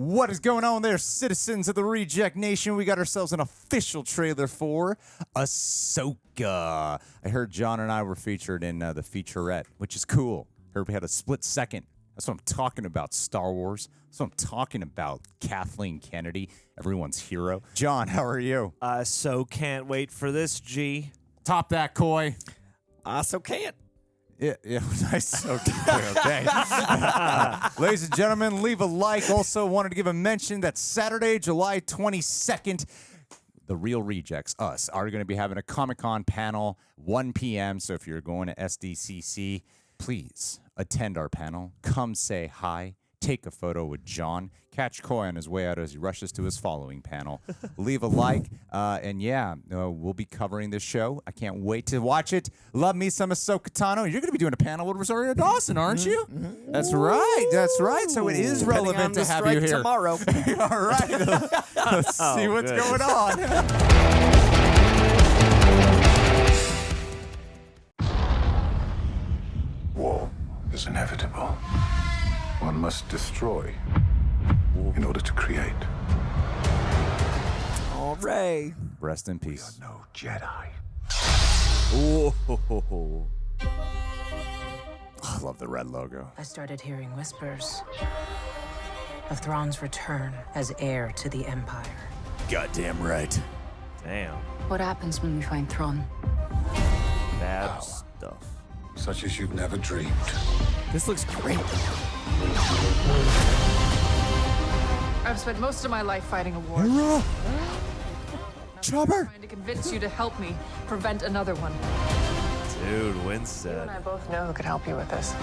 What is going on there, citizens of the Reject Nation? We got ourselves an official trailer for Ahsoka. I heard John and I were featured in the featurette, which is cool. Heard we had a split second. That's what I'm talking about, Star Wars. That's what I'm talking about, Kathleen Kennedy, everyone's hero. John, how are you? So can't wait for this, G. Top that, Coy. So can't. Yeah, nice. Okay. Ladies and gentlemen, leave a like. Also wanted to give a mention that Saturday, July 22nd, the Real Rejects, us, are going to be having a Comic-Con panel, 1 p.m. So if you're going to SDCC, please attend our panel. Come say hi. Take a photo with John. Catch Coy on his way out as he rushes to his following panel. Leave a like. And yeah, we'll be covering this show. I can't wait to watch it. Love me some Ahsoka Tano. You're going to be doing a panel with Rosario Dawson, aren't you? Mm-hmm. That's right. That's right. So it is relevant to have you here. Tomorrow. All right. Let's see what's going on. War is inevitable. One must destroy in order to create. All right. Rest in peace. We are no Jedi. Oh, I love the red logo. I started hearing whispers of Thrawn's return as heir to the Empire. Goddamn right. Damn. What happens when we find Thrawn? Bad stuff. Such as you've never dreamed. This looks great. I've spent most of my life fighting a war. Hera! Chopper! Trying to convince you to help me prevent another one. Dude, Winstead. I both know who could help you with this.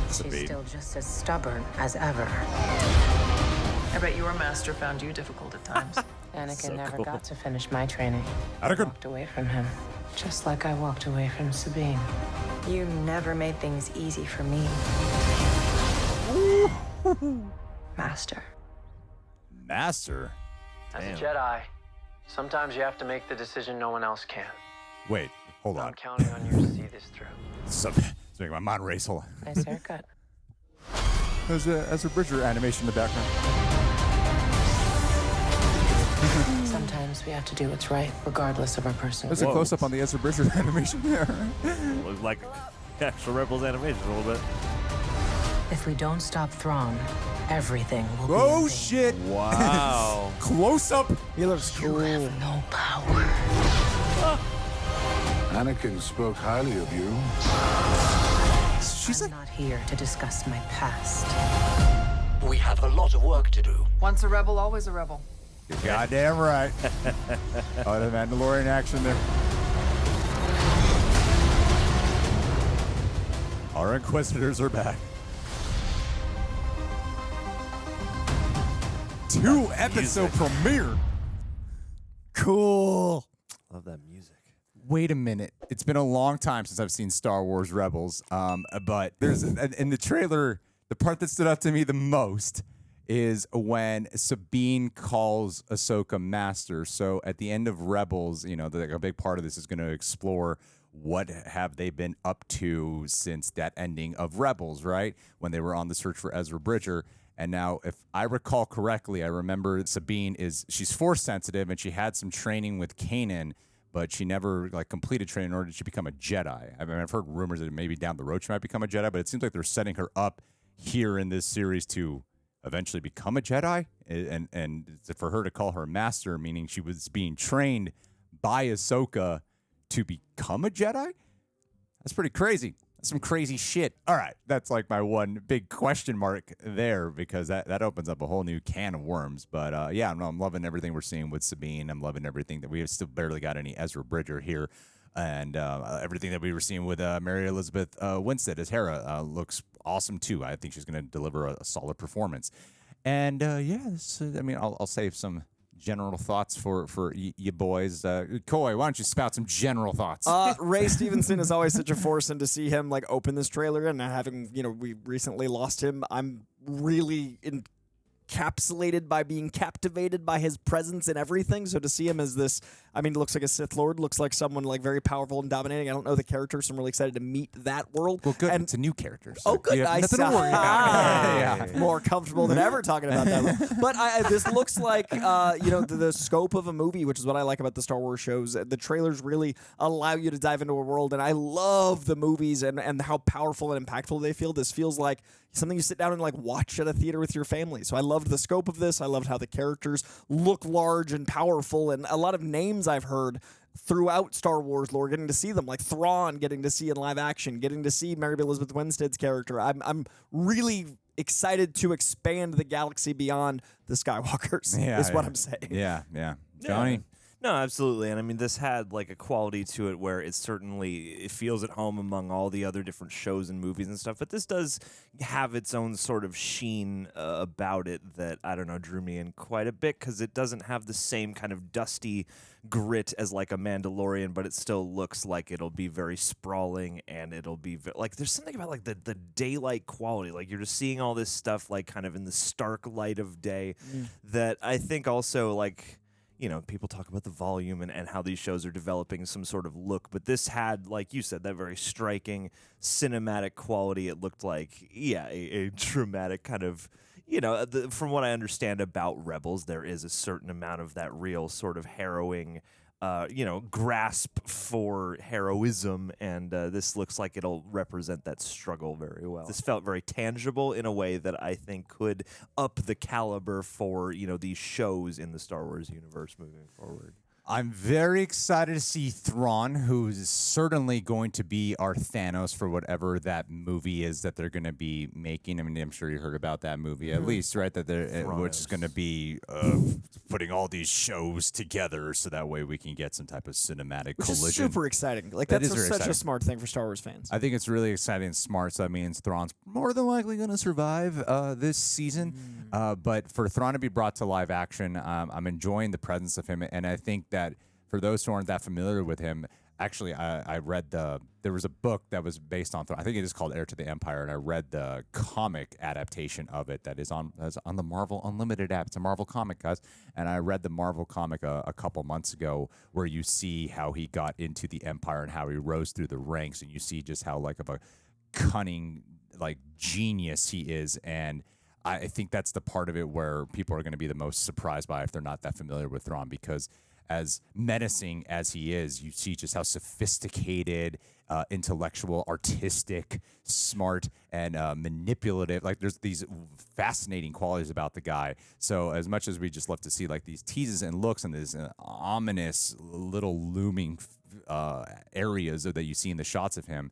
She's still just as stubborn as ever. I bet your master found you difficult at times. Anakin So never cool. got to finish my training. I Anakin. walked away from him, just like I walked away from Sabine. You never made things easy for me. Master. Master? As Damn. a Jedi, sometimes you have to make the decision no one else can. Wait, hold on. I'm counting on you to see this through. It's making my mind race. Hold on. Nice haircut. There's a Ezra Bridger animation in the background. Sometimes we have to do what's right, regardless of our personal. There's a close-up on the Ezra Bridger animation there. Looks like actual Rebels animation a little bit. If we don't stop Thrawn, everything will be in Oh, vain. shit. Wow. Close-up. He looks You have no power. Anakin spoke highly of you. She's I'm like, not here to discuss my past. We have a lot of work to do. Once a rebel, always a rebel. you're goddamn right. Oh, the Mandalorian action there. Our Inquisitors are back. 2-episode premiere. Cool. Love that music. Wait a minute. It's been a long time since I've seen Star Wars Rebels. But there's in the trailer, the part that stood out to me the most is when Sabine calls Ahsoka Master. So at the end of Rebels, you know, a big part of this is going to explore what have they been up to since that ending of Rebels, right? When they were on the search for Ezra Bridger. And now, if I recall correctly, I remember Sabine she's force sensitive and she had some training with Kanan, but she never completed training, nor did she become a Jedi. I mean, I've heard rumors that maybe down the road she might become a Jedi, but it seems like they're setting her up here in this series to eventually become a Jedi, and for her to call her master, meaning she was being trained by Ahsoka to become a Jedi. That's pretty crazy. That's some crazy shit. All right, that's like my one big question mark there, because that opens up a whole new can of worms. But yeah, I'm loving everything we're seeing with Sabine. I'm loving everything that we have still barely got any Ezra Bridger here. And everything that we were seeing with Mary Elizabeth Winstead as Hera looks awesome too. I think she's going to deliver a solid performance. And yeah, I mean, I'll save some general thoughts for you boys. Coy, why don't you spout some general thoughts? Ray Stevenson is always such a force, and to see him open this trailer and having we recently lost him, I'm really encapsulated by being captivated by his presence and everything. So to see him as this, I mean, looks like a Sith Lord, looks like someone like very powerful and dominating. I don't know the character, so I'm really excited to meet that world. Well, good. And It's a new character. So good. you have Nice. nothing to worry about. Yeah. More comfortable than ever talking about that. But this looks like, the scope of a movie, which is what I like about the Star Wars shows. The trailers really allow you to dive into a world, and I love the movies and how powerful and impactful they feel. This feels like something you sit down and like watch at a theater with your family. So I loved the scope of this. I loved how the characters look large and powerful, and a lot of names I've heard throughout Star Wars lore, getting to see them, like Thrawn, getting to see in live action, getting to see Mary Elizabeth Winstead's character. I'm really excited to expand the galaxy beyond the Skywalkers, is what I'm saying. Yeah. Johnny? No, absolutely. And I mean, this had like a quality to it where it feels at home among all the other different shows and movies and stuff. But this does have its own sort of sheen about it that, I don't know, drew me in quite a bit, because it doesn't have the same kind of dusty grit as like a Mandalorian, but it still looks like it'll be very sprawling, and it'll be like there's something about like the daylight quality. Like you're just seeing all this stuff like kind of in the stark light of day that I think also like, people talk about the volume and how these shows are developing some sort of look, but this had, like you said, that very striking cinematic quality. It looked like, a dramatic kind of, from what I understand about Rebels, there is a certain amount of that real sort of harrowing, grasp for heroism, and this looks like it'll represent that struggle very well. This felt very tangible in a way that I think could up the caliber for, these shows in the Star Wars universe moving forward. I'm very excited to see Thrawn, who's certainly going to be our Thanos for whatever that movie is that they're going to be making. I mean, I'm sure you heard about that movie at least, right? That which is going to be putting all these shows together so that way we can get some type of cinematic collision. Which is super exciting. Like That that's is very such exciting. a smart thing for Star Wars fans. I think it's really exciting and smart. So that means Thrawn's more than likely going to survive this season. But for Thrawn to be brought to live action, I'm enjoying the presence of him. And I think that for those who aren't that familiar with him, actually, I read there was a book that was based on Thrawn. I think it is called Heir to the Empire, and I read the comic adaptation of it that is on the Marvel Unlimited app. It's a Marvel comic, guys. And I read the Marvel comic a couple months ago, where you see how he got into the Empire and how he rose through the ranks, and you see just how like of a cunning like genius he is. And I think that's the part of it where people are going to be the most surprised by if they're not that familiar with Thrawn, because as menacing as he is, you see just how sophisticated, intellectual, artistic, smart, and manipulative. Like there's these fascinating qualities about the guy. So as much as we just love to see like these teases and looks and these ominous little looming areas that you see in the shots of him,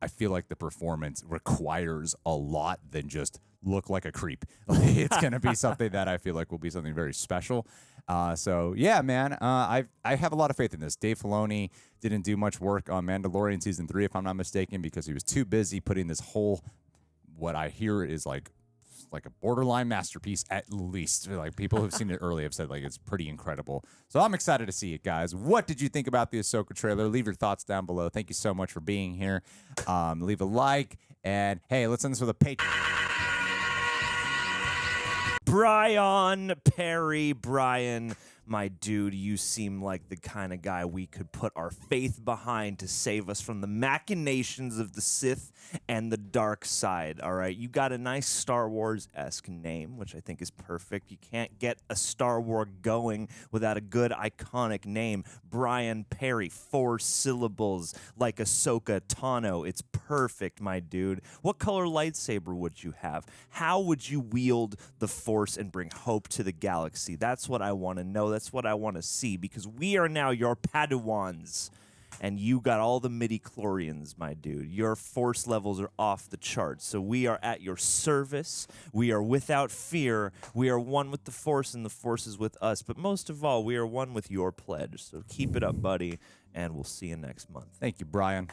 I feel like the performance requires a lot than just look like a creep. It's going to be something that I feel like will be something very special. So yeah, man, I have a lot of faith in this. Dave Filoni didn't do much work on Mandalorian season 3, if I'm not mistaken, because he was too busy putting this whole, what I hear is like a borderline masterpiece at least. Like people who've seen it early have said like it's pretty incredible. So I'm excited to see it, guys. What did you think about the Ahsoka trailer? Leave your thoughts down below. Thank you so much for being here. Leave a like, and hey, let's end this with a Patron. Brian Perry, Brian, my dude, you seem like the kind of guy we could put our faith behind to save us from the machinations of the Sith and the dark side, all right? You got a nice Star Wars-esque name, which I think is perfect. You can't get a Star Wars going without a good, iconic name. Brian Perry, 4 syllables, like Ahsoka Tano. It's perfect, my dude. What color lightsaber would you have? How would you wield the Force and bring hope to the galaxy? That's what I want to know. That's what I want to see, because we are now your Padawans, and you got all the midi-chlorians, my dude. Your Force levels are off the charts, so we are at your service. We are without fear. We are one with the Force, and the Force is with us. But most of all, we are one with your pledge. So keep it up, buddy, and we'll see you next month. Thank you, Brian.